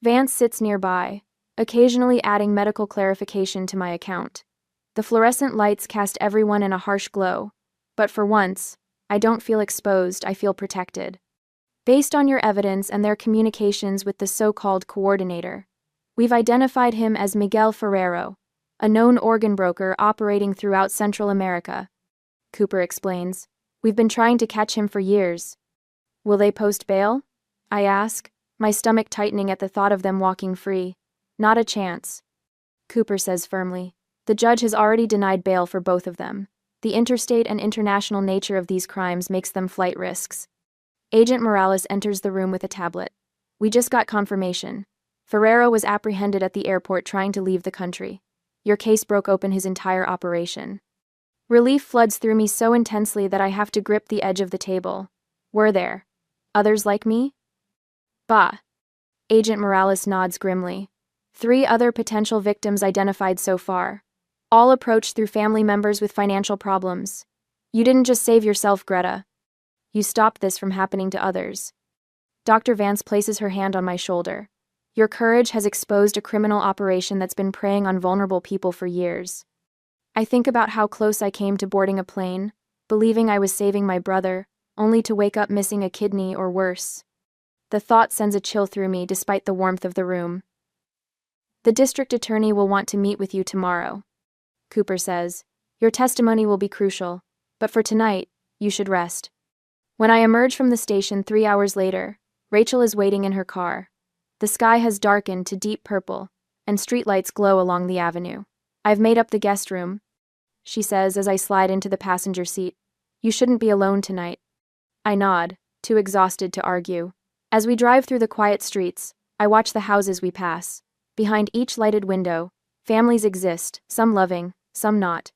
S1: Vance sits nearby, occasionally adding medical clarification to my account. The fluorescent lights cast everyone in a harsh glow, but for once, I don't feel exposed, I feel protected. Based on your evidence and their communications with the so-called coordinator, we've identified him as Miguel Ferrero, a known organ broker operating throughout Central America. Cooper explains, we've been trying to catch him for years. Will they post bail? I ask, my stomach tightening at the thought of them walking free. Not a chance. Cooper says firmly, the judge has already denied bail for both of them. The interstate and international nature of these crimes makes them flight risks. Agent Morales enters the room with a tablet. We just got confirmation. Ferrero was apprehended at the airport trying to leave the country. Your case broke open his entire operation. Relief floods through me so intensely that I have to grip the edge of the table. Were there others like me? Bah. Agent Morales nods grimly. 3 other potential victims identified so far. All approached through family members with financial problems. You didn't just save yourself, Greta. You stopped this from happening to others. Dr. Vance places her hand on my shoulder. Your courage has exposed a criminal operation that's been preying on vulnerable people for years. I think about how close I came to boarding a plane, believing I was saving my brother, only to wake up missing a kidney or worse. The thought sends a chill through me despite the warmth of the room. The district attorney will want to meet with you tomorrow. Cooper says, your testimony will be crucial, but for tonight, you should rest. When I emerge from the station 3 hours later, Rachel is waiting in her car. The sky has darkened to deep purple, and streetlights glow along the avenue. I've made up the guest room, she says as I slide into the passenger seat. You shouldn't be alone tonight. I nod, too exhausted to argue. As we drive through the quiet streets, I watch the houses we pass. Behind each lighted window, families exist, some loving, some not.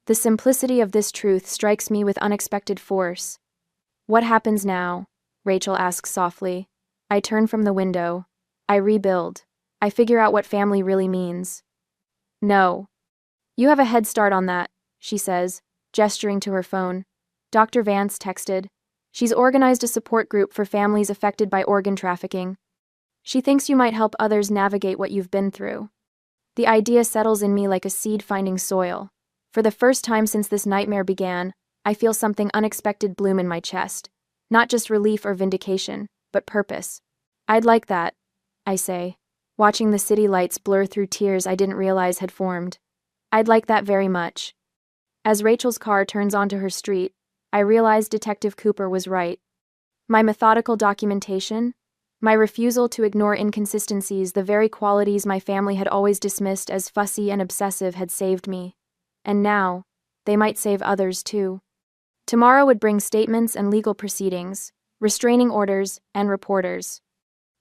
S1: The simplicity of this truth strikes me with unexpected force. What happens now? Rachel asks softly. I turn from the window. I rebuild. I figure out what family really means. No. You have a head start on that, she says, gesturing to her phone. Dr. Vance texted. She's organized a support group for families affected by organ trafficking. She thinks you might help others navigate what you've been through. The idea settles in me like a seed finding soil. For the first time since this nightmare began, I feel something unexpected bloom in my chest. Not just relief or vindication, but purpose. I'd like that, I say, watching the city lights blur through tears I didn't realize had formed. I'd like that very much. As Rachel's car turns onto her street, I realize Detective Cooper was right. My methodical documentation, my refusal to ignore inconsistencies, the very qualities my family had always dismissed as fussy and obsessive, had saved me. And now, they might save others too. Tomorrow would bring statements and legal proceedings, restraining orders, and reporters.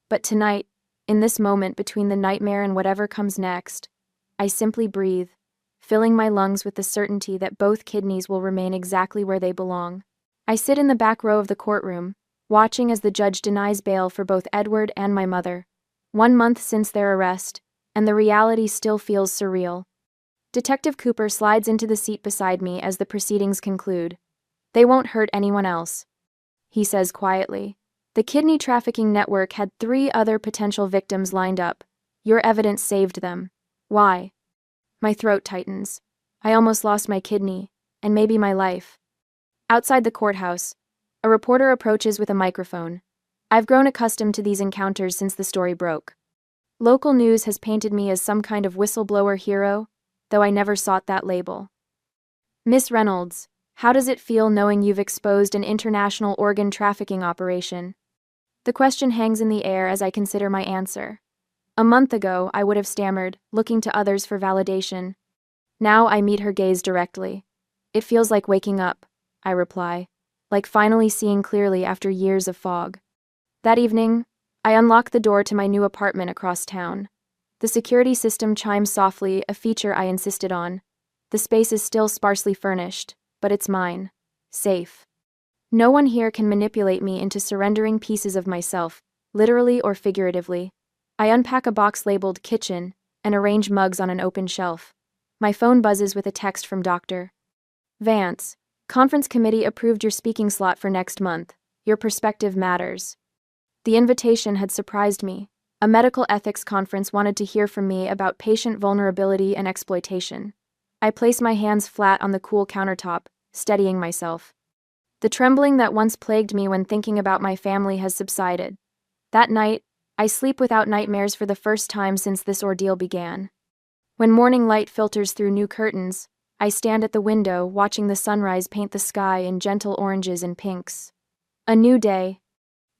S1: But tonight, in this moment between the nightmare and whatever comes next, I simply breathe, filling my lungs with the certainty that both kidneys will remain exactly where they belong. I sit in the back row of the courtroom, watching as the judge denies bail for both Edward and my mother. 1 month since their arrest, and the reality still feels surreal. Detective Cooper slides into the seat beside me as the proceedings conclude. They won't hurt anyone else, he says quietly. The kidney trafficking network had 3 other potential victims lined up. Your evidence saved them. Why? My throat tightens. I almost lost my kidney, and maybe my life. Outside the courthouse, a reporter approaches with a microphone. I've grown accustomed to these encounters since the story broke. Local news has painted me as some kind of whistleblower hero, though I never sought that label. Miss Reynolds, how does it feel knowing you've exposed an international organ trafficking operation? The question hangs in the air as I consider my answer. A month ago, I would have stammered, looking to others for validation. Now I meet her gaze directly. It feels like waking up, I reply, like finally seeing clearly after years of fog. That evening, I unlock the door to my new apartment across town. The security system chimes softly, a feature I insisted on. The space is still sparsely furnished, but it's mine. Safe. No one here can manipulate me into surrendering pieces of myself, literally or figuratively. I unpack a box labeled kitchen and arrange mugs on an open shelf. My phone buzzes with a text from Dr. Vance. Conference committee approved your speaking slot for next month. Your perspective matters. The invitation had surprised me. A medical ethics conference wanted to hear from me about patient vulnerability and exploitation. I place my hands flat on the cool countertop, steadying myself. The trembling that once plagued me when thinking about my family has subsided. That night, I sleep without nightmares for the first time since this ordeal began. When morning light filters through new curtains, I stand at the window watching the sunrise paint the sky in gentle oranges and pinks. A new day.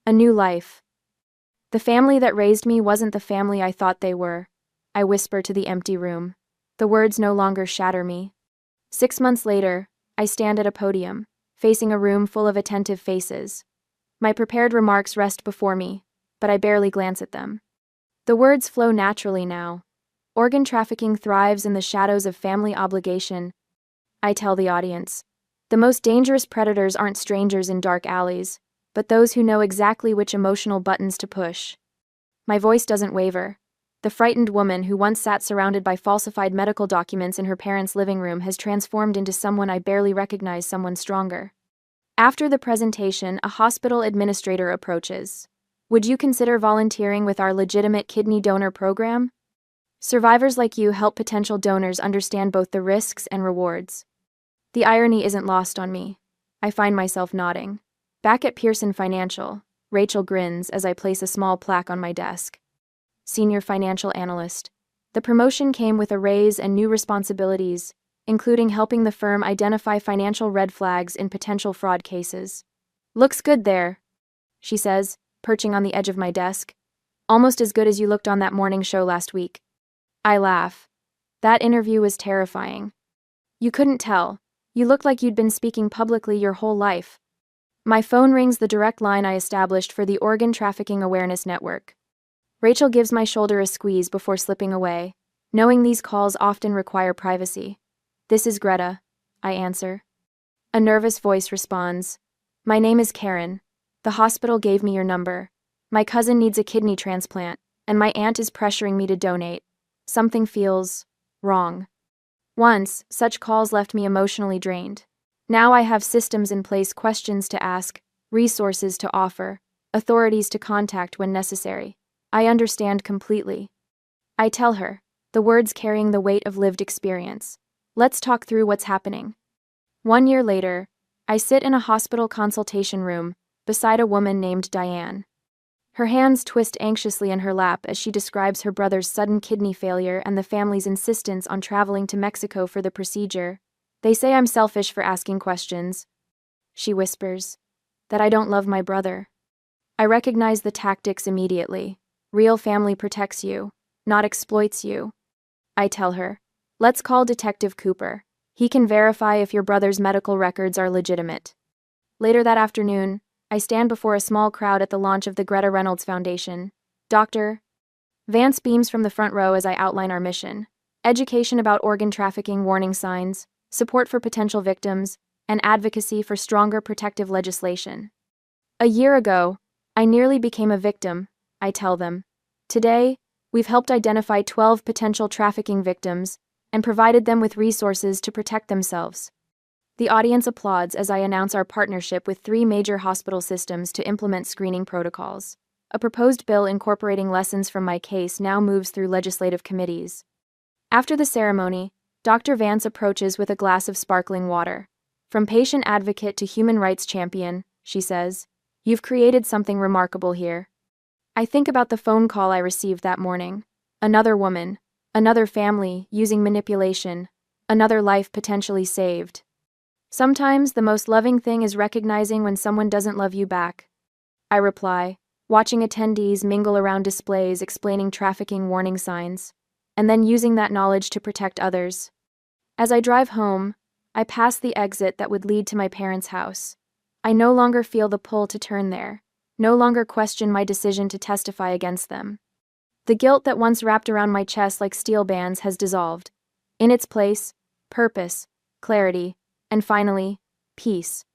S1: A new life. The family that raised me wasn't the family I thought they were. I whisper to the empty room. The words no longer shatter me. 6 months later, I stand at a podium, facing a room full of attentive faces. My prepared remarks rest before me, but I barely glance at them. The words flow naturally now. Organ trafficking thrives in the shadows of family obligation. I tell the audience, the most dangerous predators aren't strangers in dark alleys, but those who know exactly which emotional buttons to push. My voice doesn't waver. The frightened woman who once sat surrounded by falsified medical documents in her parents' living room has transformed into someone I barely recognize, someone stronger. After the presentation, a hospital administrator approaches. Would you consider volunteering with our legitimate kidney donor program? Survivors like you help potential donors understand both the risks and rewards. The irony isn't lost on me. I find myself nodding. Back at Pearson Financial, Rachel grins as I place a small plaque on my desk. Senior Financial Analyst. The promotion came with a raise and new responsibilities, including helping the firm identify financial red flags in potential fraud cases. Looks good there, she says, perching on the edge of my desk. Almost as good as you looked on that morning show last week. I laugh. That interview was terrifying. You couldn't tell. You looked like you'd been speaking publicly your whole life. My phone rings, the direct line I established for the Organ Trafficking Awareness Network. Rachel gives my shoulder a squeeze before slipping away, knowing these calls often require privacy. This is Greta, I answer. A nervous voice responds. My name is Karen. The hospital gave me your number. My cousin needs a kidney transplant, and my aunt is pressuring me to donate. Something feels wrong. Once, such calls left me emotionally drained. Now I have systems in place, questions to ask, resources to offer, authorities to contact when necessary. I understand completely. I tell her, the words carrying the weight of lived experience. Let's talk through what's happening. 1 year later, I sit in a hospital consultation room, beside a woman named Diane. Her hands twist anxiously in her lap as she describes her brother's sudden kidney failure and the family's insistence on traveling to Mexico for the procedure. They say I'm selfish for asking questions. She whispers, that I don't love my brother. I recognize the tactics immediately. Real family protects you, not exploits you. I tell her, let's call Detective Cooper. He can verify if your brother's medical records are legitimate. Later that afternoon, I stand before a small crowd at the launch of the Greta Reynolds Foundation. Dr. Vance beams from the front row as I outline our mission. Education about organ trafficking warning signs, support for potential victims, and advocacy for stronger protective legislation. A year ago, I nearly became a victim, I tell them. Today, we've helped identify 12 potential trafficking victims and provided them with resources to protect themselves. The audience applauds as I announce our partnership with 3 major hospital systems to implement screening protocols. A proposed bill incorporating lessons from my case now moves through legislative committees. After the ceremony, Dr. Vance approaches with a glass of sparkling water. From patient advocate to human rights champion, she says, you've created something remarkable here. I think about the phone call I received that morning. Another woman, another family using manipulation, another life potentially saved. Sometimes the most loving thing is recognizing when someone doesn't love you back. I reply, watching attendees mingle around displays explaining trafficking warning signs, and then using that knowledge to protect others. As I drive home, I pass the exit that would lead to my parents' house. I no longer feel the pull to turn there, no longer question my decision to testify against them. The guilt that once wrapped around my chest like steel bands has dissolved. In its place, purpose, clarity, and finally, peace.